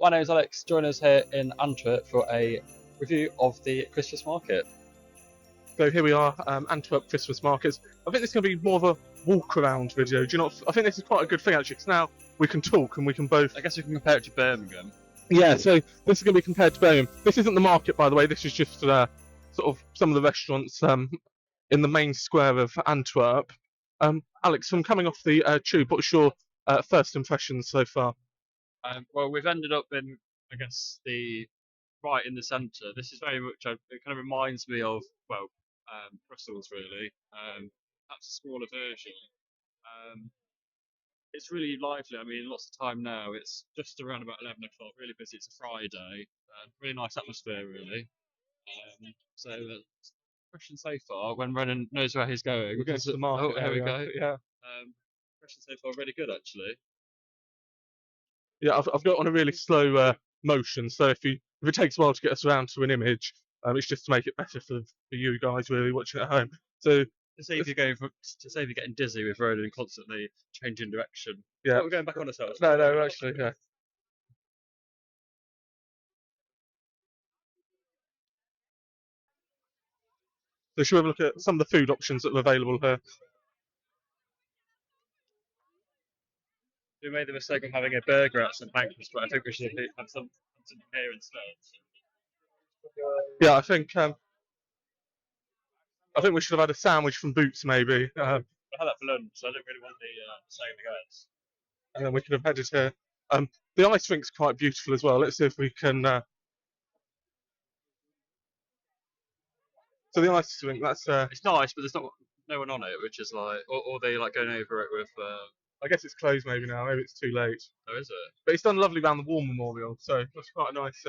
My name is Alex. Join us here in Antwerp for a review of the Christmas market. So here we are, Antwerp Christmas Market. I think this is going to be more of a walk-around video. Do you not? I think this is quite a good thing actually, because now we can talk and we can both. I guess we can compare it to Birmingham. Yeah, so this is going to be compared to Birmingham. This isn't the market, by the way. This is just sort of some of the restaurants in the main square of Antwerp. Alex, from coming off the tube, what's your first impressions so far? Well, we've ended up in, I guess, right in the centre. This is very much, it kind of reminds me of, well, Brussels really. Perhaps a smaller version. It's really lively. I mean, lots of time now. It's just around about 11 o'clock. Really busy. It's a Friday. Really nice atmosphere, really. So, impression so far. When Brennan knows where he's going, We're going to the market. Oh, here we go. Yeah. Impression so far really good, actually. Yeah, I've got on a really slow motion, so if it takes a while to get us around to an image, it's just to make it better for you guys really watching at home. So to save you getting dizzy with Ronan constantly changing direction. Yeah, we're going back on ourselves. No, actually, yeah. So should we have a look at some of the food options that are available here? We made the mistake of having a burger at St Pancras, but I think we should have some here instead. Yeah, I think we should have had a sandwich from Boots maybe. I had that for lunch, so I didn't really want the same guys. And then we could have headed here. The ice rink's quite beautiful as well. Let's see if we can. So the ice rink, that's. It's nice, but there's no one on it, which is like, or they like going over it with. I guess it's closed maybe now. Maybe it's too late. Oh, is it? But it's done lovely around the War Memorial, so that's quite a nice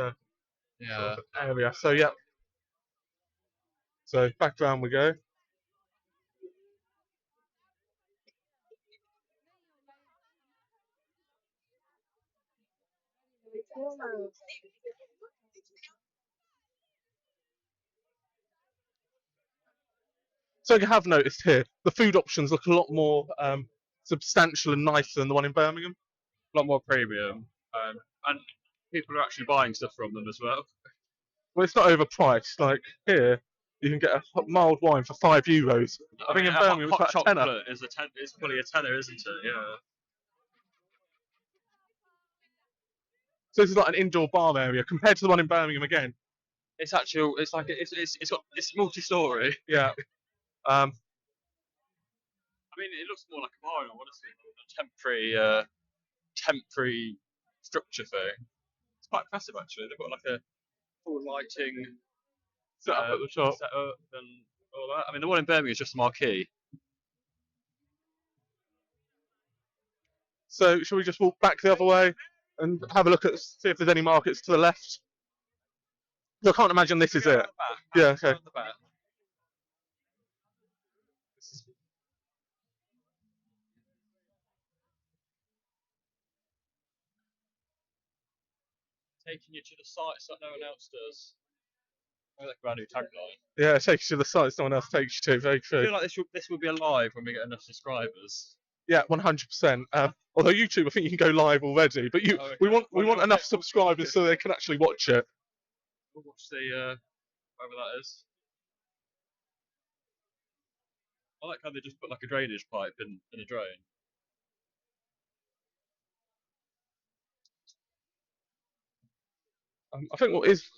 yeah. area. So yeah. So back round we go. So you have noticed here, the food options look a lot more substantial and nicer than the one in Birmingham. A lot more premium, and people are actually buying stuff from them as well. Well, it's not overpriced. Like here, you can get a mild wine for €5. I think in Birmingham it's about a tenner. It's probably a tenner, isn't it? Yeah. So this is like an indoor bar area compared to the one in Birmingham again. It's multi-story. Yeah. I mean, it looks more like a bar, honestly, a temporary structure thing. It's quite impressive, actually. They've got like a full lighting set up at the top, and all that. I mean, the one in Birmingham is just a marquee. So, shall we just walk back the other way and have a look at see if there's any markets to the left? I can't imagine this is it. Yeah. Okay. Taking you to the sites that no one else does. I like a brand new tagline. Yeah, take you to the sites no one else takes you to. Very true. I feel like this will be alive when we get enough subscribers. Yeah, 100%. Although YouTube, I think you can go live already, but we want enough subscribers so they can actually watch it. We'll watch the whatever that is. I like how they just put like a drainage pipe in a drain. I think what is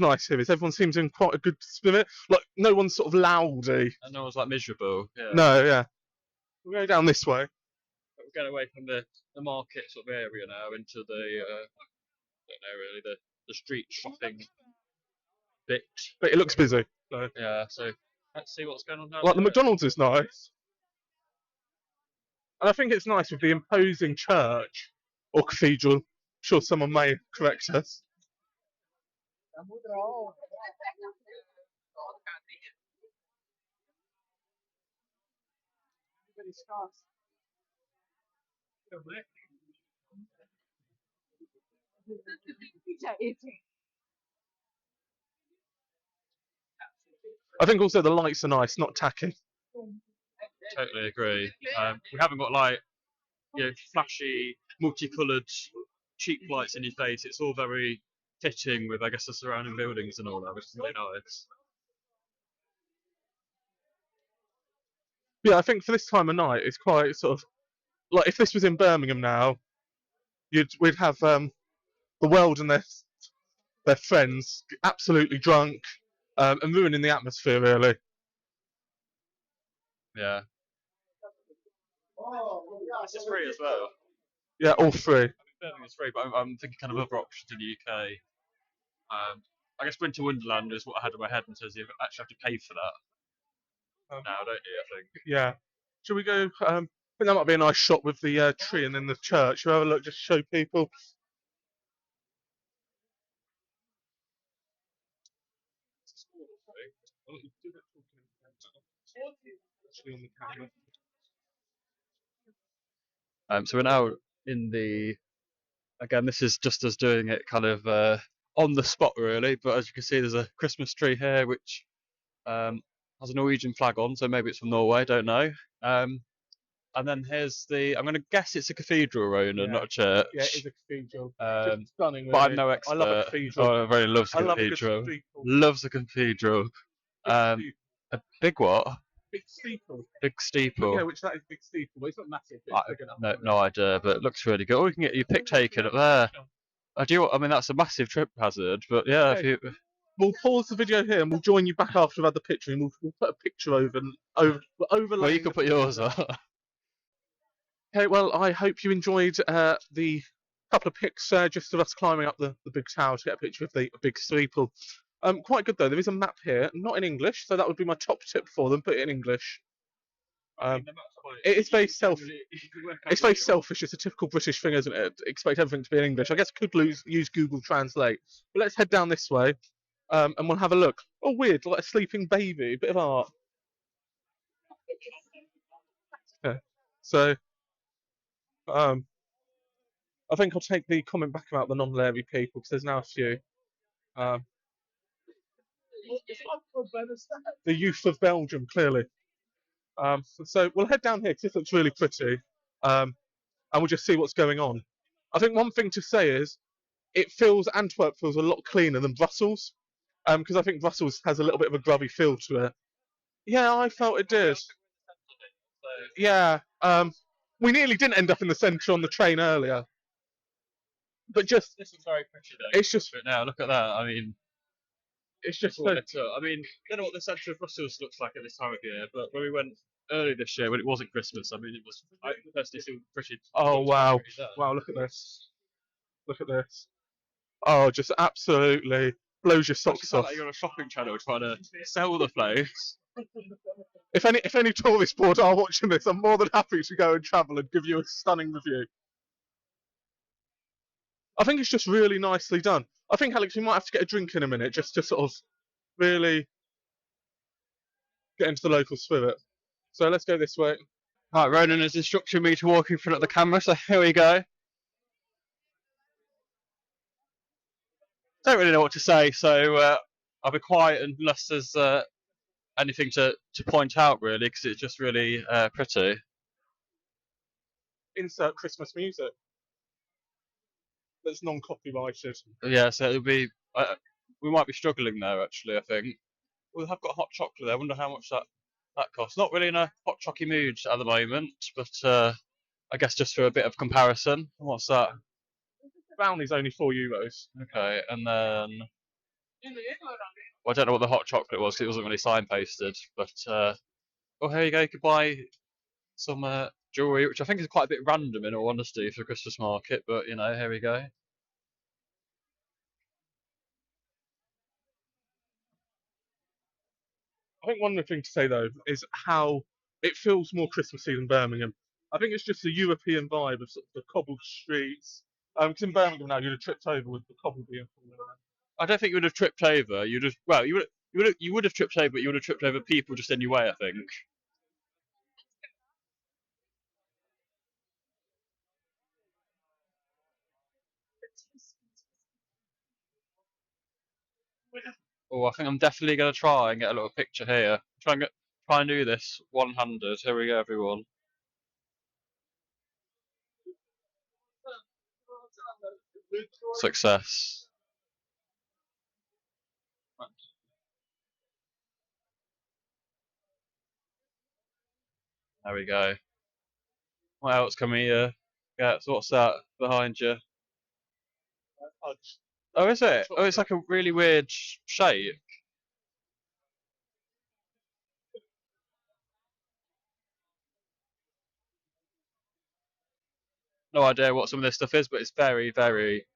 nice here is everyone seems in quite a good spirit. Like no one's sort of loudy. And no one's like miserable. Yeah. No, yeah. We'll go down this way. We're going away from the market sort of area now into the I don't know really the street shopping bit. But it looks busy. So. Yeah. So let's see what's going on down like there. the McDonald's is nice. And I think it's nice with the imposing church or cathedral. I'm sure someone may correct us. I think also the lights are nice, not tacky. Totally agree. We haven't got like flashy multicoloured cheap lights in your face. It's all very fitting with, I guess, the surrounding buildings and all that, which is really nice. Yeah, I think for this time of night, it's quite sort of like if this was in Birmingham now, we'd have the world and their friends absolutely drunk and ruining the atmosphere really. Yeah. This is free as well. Yeah, all three. Birmingham's free, but I'm thinking kind of other options in the UK. I guess Winter Wonderland is what I had in my head and says you actually have to pay for that now, don't you? I think. Yeah. Shall we go? I think that might be a nice shot with the tree and then the church. Shall we have a look, just show people? So we're now in the. Again, this is just us doing it kind of on the spot, really. But as you can see, there's a Christmas tree here which has a Norwegian flag on, so maybe it's from Norway. Don't know. And then here's the. I'm going to guess it's a cathedral, Ronan, not a church. Yeah, it is a cathedral. Just stunning. Really. But I'm no expert. I love a cathedral. Oh, everybody loves a cathedral. Loves a cathedral. A big what? Big steeple. Big steeple. Yeah, which that is big steeple, but it's not massive. It's no idea, but it looks really good. Oh, you can get your pic taken up there. I do. I mean, that's a massive trip hazard, but yeah. Okay. If you... We'll pause the video here and we'll join you back after we've had the picture, and we'll put a picture over. Well, you can put yours on. Okay, well, I hope you enjoyed the couple of pics just of us climbing up the big tower to get a picture of the big steeple. Quite good though. There is a map here, not in English, so that would be my top tip for them. Put it in English. It is very It's very selfish. It's a typical British thing, isn't it? Expect everything to be in English. I guess I could use Google Translate. But let's head down this way, and we'll have a look. Oh, weird, like a sleeping baby. Bit of art. Okay, so I think I'll take the comment back about the non-Larry people because there's now a few. The youth of Belgium, clearly. So we'll head down here because this looks really pretty, and we'll just see what's going on. I think one thing to say is Antwerp feels a lot cleaner than Brussels, because I think Brussels has a little bit of a grubby feel to it. Yeah, I felt it did. Yeah, we nearly didn't end up in the centre on the train earlier, but just this is very pretty though. It's just now. Look at that. I mean, it's just. I mean, I don't know what the centre of Brussels looks like at this time of year, but when we went early this year when it wasn't Christmas, I mean, it was. I personally feel pretty. Oh wow! Wow! Look at this! Look at this! Oh, just absolutely blows your socks off. Like you're on a shopping channel trying to sell the place. If any tourist board are watching this, I'm more than happy to go and travel and give you a stunning review. I think it's just really nicely done. I think, Alex, we might have to get a drink in a minute just to sort of really get into the local spirit. So let's go this way. Right, Ronan is instructing me to walk in front of the camera, so here we go. Don't really know what to say, so I'll be quiet unless there's anything to point out, really, because it's just really pretty. Insert Christmas music that's non-copyrighted. Yeah, so it'll be. We might be struggling there, actually. I think we have got hot chocolate there. I wonder how much that costs. Not really in a hot chocky mood at the moment, but I guess just for a bit of comparison. What's that? Brownie's only €4. Okay, and then. Well, I don't know what the hot chocolate was because it wasn't really signposted, but oh, here you go. You could buy some jewellery, which I think is quite a bit random in all honesty for the Christmas market, but you know, here we go. I think one other thing to say though is how it feels more Christmassy than Birmingham. I think it's just the European vibe of sort of the cobbled streets. Because in Birmingham now you'd have tripped over with the cobble being falling around. I don't think you would have tripped over. You would have tripped over, but you would have tripped over people just in your way, I think. Oh, I think I'm definitely going to try and get a little picture here. Try and do this 100. Here we go, everyone. Success. There we go. What else can we get? So what's that behind you? Oh, is it? Oh, it's like a really weird shape. No idea what some of this stuff is, but it's very, very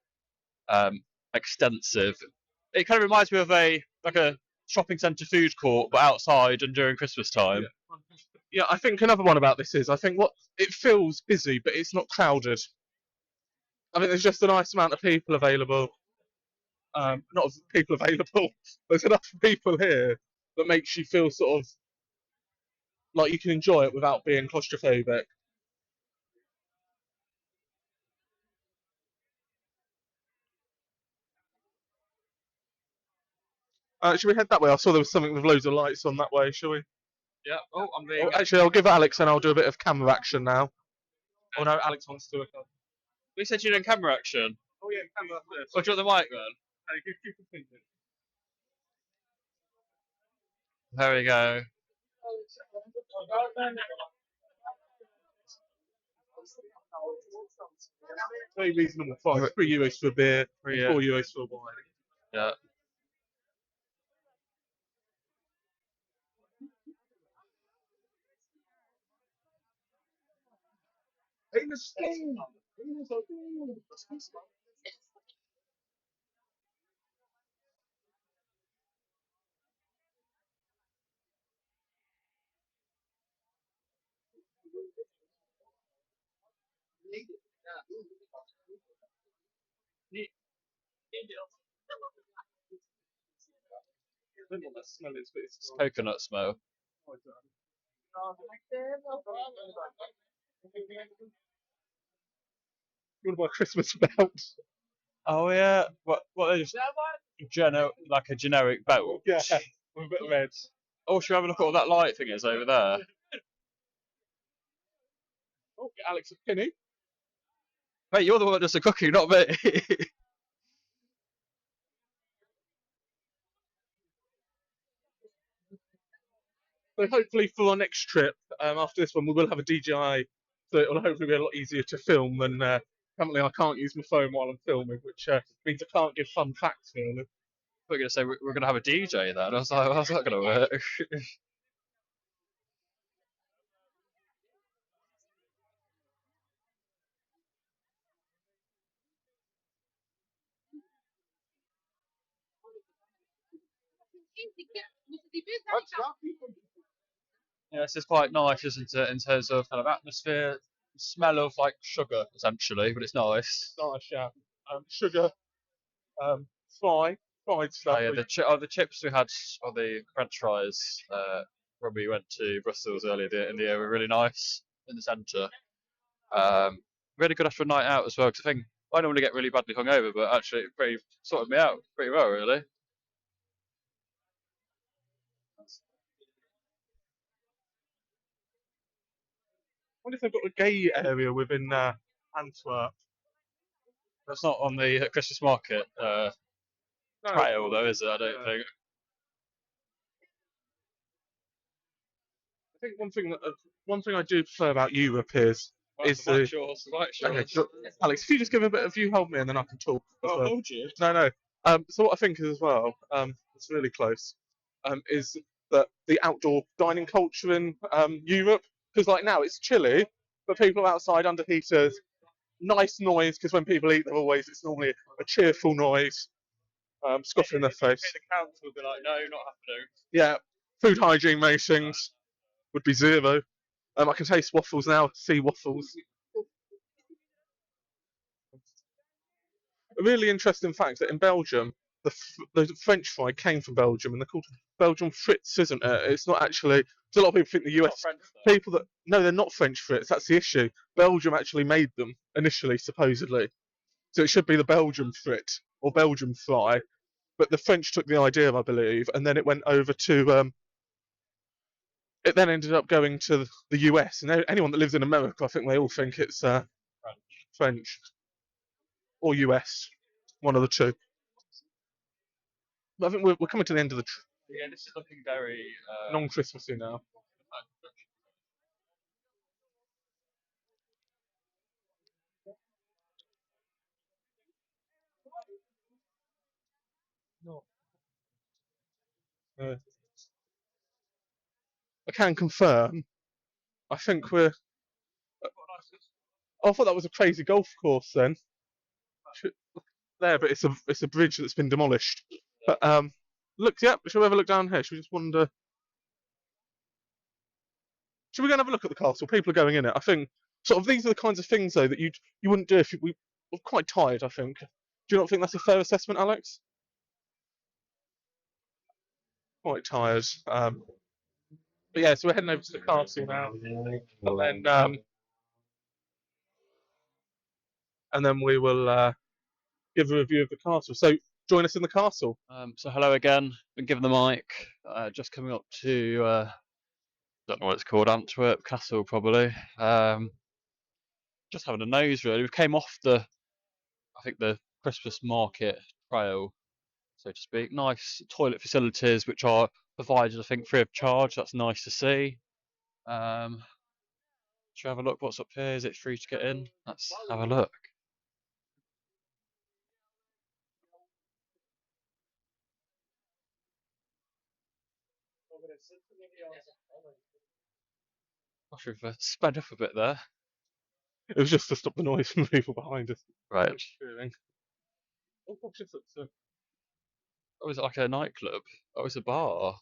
extensive. It kind of reminds me of a shopping centre food court, but outside and during Christmas time. Yeah, I think another one about this is I think what it feels busy, but it's not crowded. I think there's just a nice amount of people available. Not of people available. There's enough people here that makes you feel sort of like you can enjoy it without being claustrophobic. Should we head that way? I saw there was something with loads of lights on that way. Shall we? Yeah. Oh, I'm being. Oh, actually, I'll give Alex and I'll do a bit of camera action now. Oh no, Alex wants to do it. We said you're doing camera action. Oh yeah, camera first. Oh, do you want the mic then? There we go. Very reasonable price. €3 for a beer, Three, and €4 for a wine. Yeah. I don't know what that smell is, but It's coconut smell. You want to buy a Christmas belt? Oh yeah. What is like a generic belt? Yeah, with a bit of red. Oh, should we have a look at what that light thing is over there? Oh, get Alex a penny. Mate, you're the one that does the cooking, not me. So hopefully for our next trip, after this one, we will have a DJI, so it'll hopefully be a lot easier to film than currently I can't use my phone while I'm filming, which means I can't give fun facts really. We're going to say we're going to have a DJ then. I was like, how's that going to work? Yeah, this is quite nice, isn't it, in terms of kind of atmosphere, smell of like sugar essentially, but it's nice. Nice, yeah. Sugar, fried Oh stuff. yeah, the chips we had, or the French fries, when we went to Brussels earlier in the year were really nice in the centre. Really good after a night out as well, because I think I normally get really badly hungover, but actually it pretty sorted me out pretty well, really. I wonder if they've got a gay area within Antwerp. That's not on the Christmas Market No, trail, though, is it? I don't think. I think one thing I do prefer about Europe is The white the shorts, the white okay. shorts. So, Alex, if you just give a bit of you hold me and then I can talk. As well. Hold you. No, no. So what I think is as well, it's really close, is that the outdoor dining culture in Europe, because like now it's chilly, but people are outside under heaters, nice noise, because when people eat, it's normally a cheerful noise, scoffing in their face. The council will be like, no, not happening. Yeah, food hygiene ratings would be 0. I can taste waffles now, see waffles. A really interesting fact that in Belgium, the French fry came from Belgium, and they're called Belgian frites, isn't it? It's not actually. Because a lot of people think the US people that no, they're not French frites. That's the issue. Belgium actually made them initially, supposedly. So it should be the Belgian frit or Belgian fry, but the French took the idea, I believe, and then it went over to. It then ended up going to the US, and anyone that lives in America, I think they all think it's French. or US, one of the two. But I think we're coming to the end of the Yeah, this is looking very non-Christmassy now. Uh, I can confirm. I think we're. Oh, I thought that was a crazy golf course then. There, but it's a bridge that's been demolished. But look, yeah. Shall we have a look down here? Should we just wander? Should we go and have a look at the castle? People are going in it. I think sort of these are the kinds of things though that you wouldn't do if we were quite tired. I think. Do you not think that's a fair assessment, Alex? Quite tired. But yeah, so we're heading over to the castle now, and then we will give a review of the castle. So join us in the castle. So hello again. Been given the mic. Just coming up to don't know what it's called, Antwerp Castle probably. Just having a nose really. We came off I think the Christmas market trail, so to speak. Nice toilet facilities which are provided, I think, free of charge. That's nice to see. Should we have a look what's up here? Is it free to get in? Let's have a look. Gosh, we've sped up a bit there. It was just to stop the noise from the people behind us. Right. Oh gosh, this looks. Oh, is it like a nightclub? Oh, it's a bar.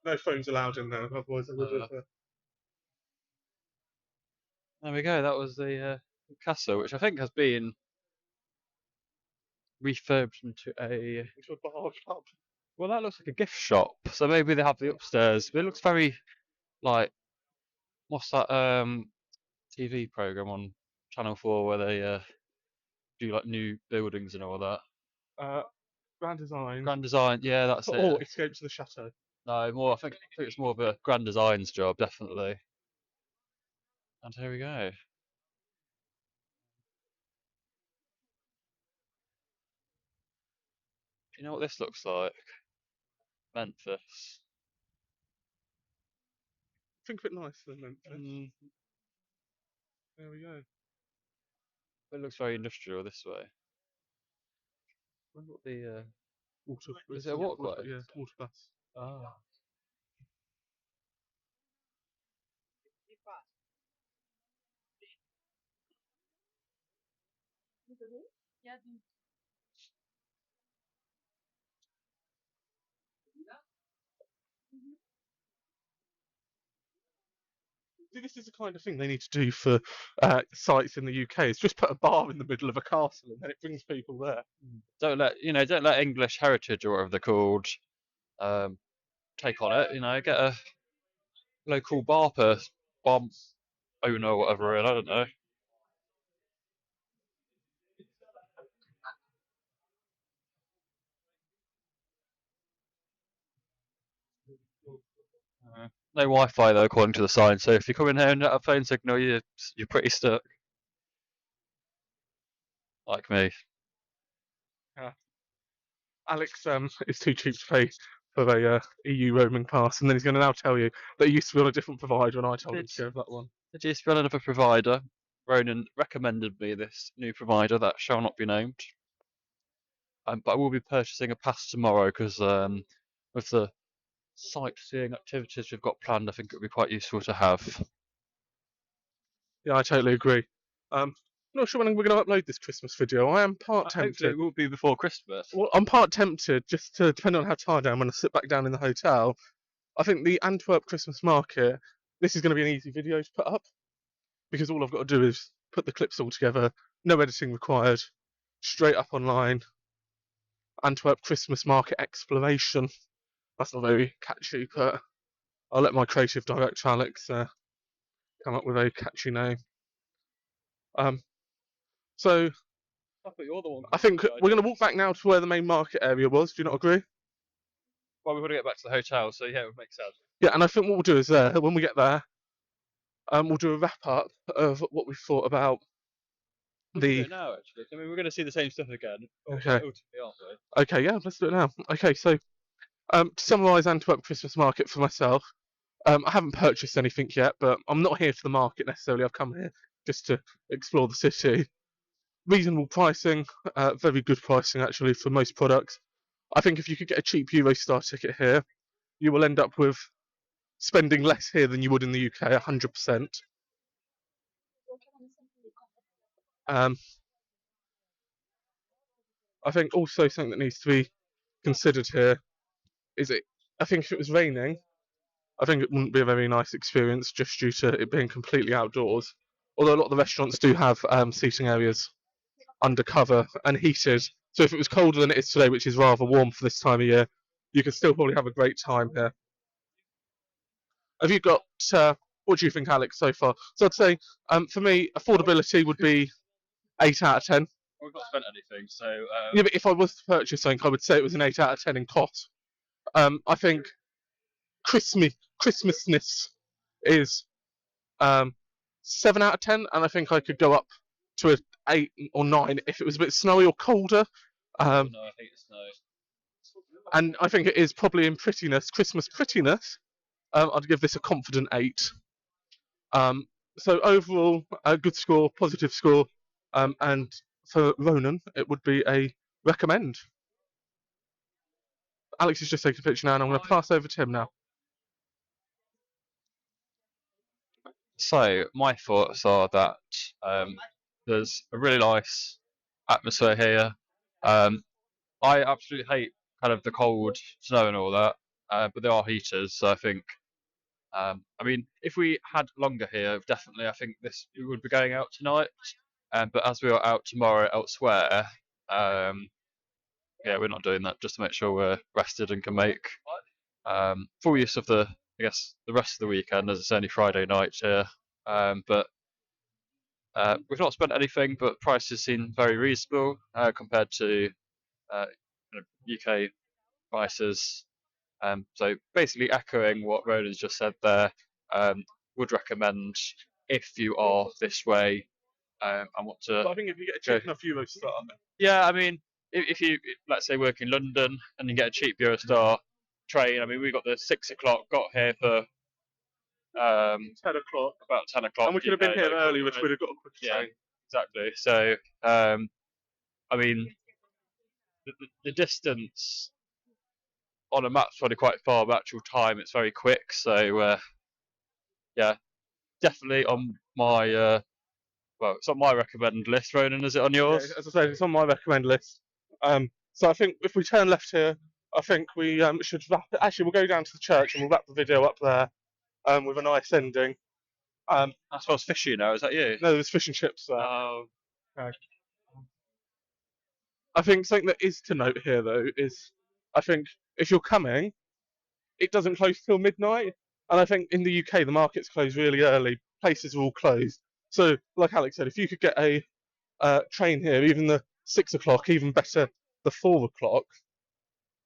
No phones allowed in there, otherwise I would have. There we go. That was the castle, which I think has been refurbed into a. Into a bar club. Well, that looks like a gift shop. So maybe they have the upstairs. But it looks very like what's that TV program on Channel 4 where they do like new buildings and all that. Grand design. Grand design, yeah, that's it. Oh, escape to the chateau. No, more. I think it's more of a grand designs job, definitely. And here we go. Do you know what this looks like? Memphis. Think of it nicer than Memphis. There we go. It looks very industrial this way. I wonder what the Water. is it a walkway? Yeah, water bus. Ah. See, this is the kind of thing they need to do for sites in the UK. It's just put a bar in the middle of a castle, and then it brings people there. Don't let English heritage or whatever they're called take on it. Get a local bar owner or whatever in. I don't know. No Wi-Fi though, according to the sign. So if you come in here and don't have phone signal, you're pretty stuck. Like me. Yeah. Alex is too cheap to pay for a EU roaming pass, and then he's going to now tell you that he used to be on a different provider, and I told him to go with that one. Did you spell another provider? Ronan recommended me this new provider that shall not be named. But I will be purchasing a pass tomorrow because with the sightseeing activities we've got planned, I think it would be quite useful to have. Yeah, I totally agree. I'm not sure when we're going to upload this Christmas video. I am part Hopefully tempted. it will be before Christmas. Well, I'm part tempted, just to depend on how tired I am when I sit back down in the hotel. I think the Antwerp Christmas Market, this is going to be an easy video to put up because all I've got to do is put the clips all together, no editing required, straight up online. Antwerp Christmas Market exploration. That's not very catchy, but I'll let my creative director Alex come up with a catchy name. So I thought you're the one. I think we're going to walk back now to where the main market area was. Do you not agree? Well, we've got to get back to the hotel, so yeah, it would make sense. Yeah, and I think what we'll do is when we get there, we'll do a wrap up of what we thought about We'll do it now, actually. I mean, we're going to see the same stuff again. Okay. Ultimately, aren't we? Okay, yeah, let's do it now. Okay, so to summarise Antwerp Christmas Market for myself, I haven't purchased anything yet, but I'm not here for the market necessarily. I've come here just to explore the city. Reasonable pricing, very good pricing actually for most products. I think if you could get a cheap Eurostar ticket here, you will end up with spending less here than you would in the UK, 100%. I think also something that needs to be considered here is I think if it was raining, I think it wouldn't be a very nice experience just due to it being completely outdoors. Although a lot of the restaurants do have seating areas under cover and heated. So if it was colder than it is today, which is rather warm for this time of year, you could still probably have a great time here. Have you got, what do you think, Alex, so far? So I'd say, for me, affordability would be 8 out of 10. We've not spent anything, so... Yeah, but if I was to purchase something, I would say it was an 8 out of 10 in cost. I think Christmasness is 7 out of 10, and I think I could go up to a 8 or 9 if it was a bit snowy or colder. no, I hate the snow. And I think it is probably in prettiness, Christmas prettiness. I'd give this a confident 8. So overall, a good score, positive score, and for Ronan, it would be a recommend. Alex is just taking a picture now, and I'm going to pass over to him now. So, my thoughts are that there's a really nice atmosphere here. I absolutely hate kind of the cold, snow and all that, but there are heaters, so I think... I mean, if we had longer here, definitely, I think we would be going out tonight. But as we are out tomorrow elsewhere, yeah, we're not doing that just to make sure we're rested and can make full use of the rest of the weekend, as it's only Friday night here. But we've not spent anything, but prices seem very reasonable compared to UK prices. So basically echoing what Ronan's just said there, would recommend if you are this way and want to... But I think if you get a cheap enough Eurostar... Yeah, I mean, if you, let's say, work in London and you get a cheap Eurostar train, I mean, we got the 6 o'clock, got here for 10 o'clock. About 10 o'clock. And we could have been here early, which would have got a quicker train. Exactly. So, I mean, the distance on a map's probably quite far, but actual time it's very quick. So, yeah, definitely on my well, it's on my recommend list. Ronan, is it on yours? Yeah, as I said, it's on my recommend list. So I think if we turn left here, I think we should wrap. Actually, we'll go down to the church and we'll wrap the video up there with a nice ending. I suppose fishy now. Is that you? No, there's fish and chips there. Oh. Okay. I think something that is to note here, though, is I think if you're coming, it doesn't close till midnight. And I think in the UK, the markets close really early. Places are all closed. So, like Alex said, if you could get a train here, even the 6 o'clock, even better, the 4 o'clock.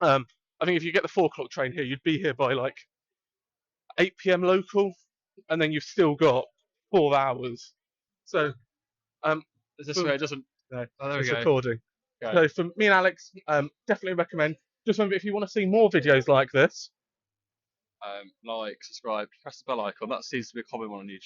I think if you get the 4 o'clock train here, you'd be here by like 8 p.m. local, and then you've still got 4 hours. So, is this way it doesn't? No, oh, there it's we go. Recording. Okay. So for me and Alex, definitely recommend. Just remember, if you want to see more videos like this, like, subscribe, press the bell icon. That seems to be a common one on YouTube.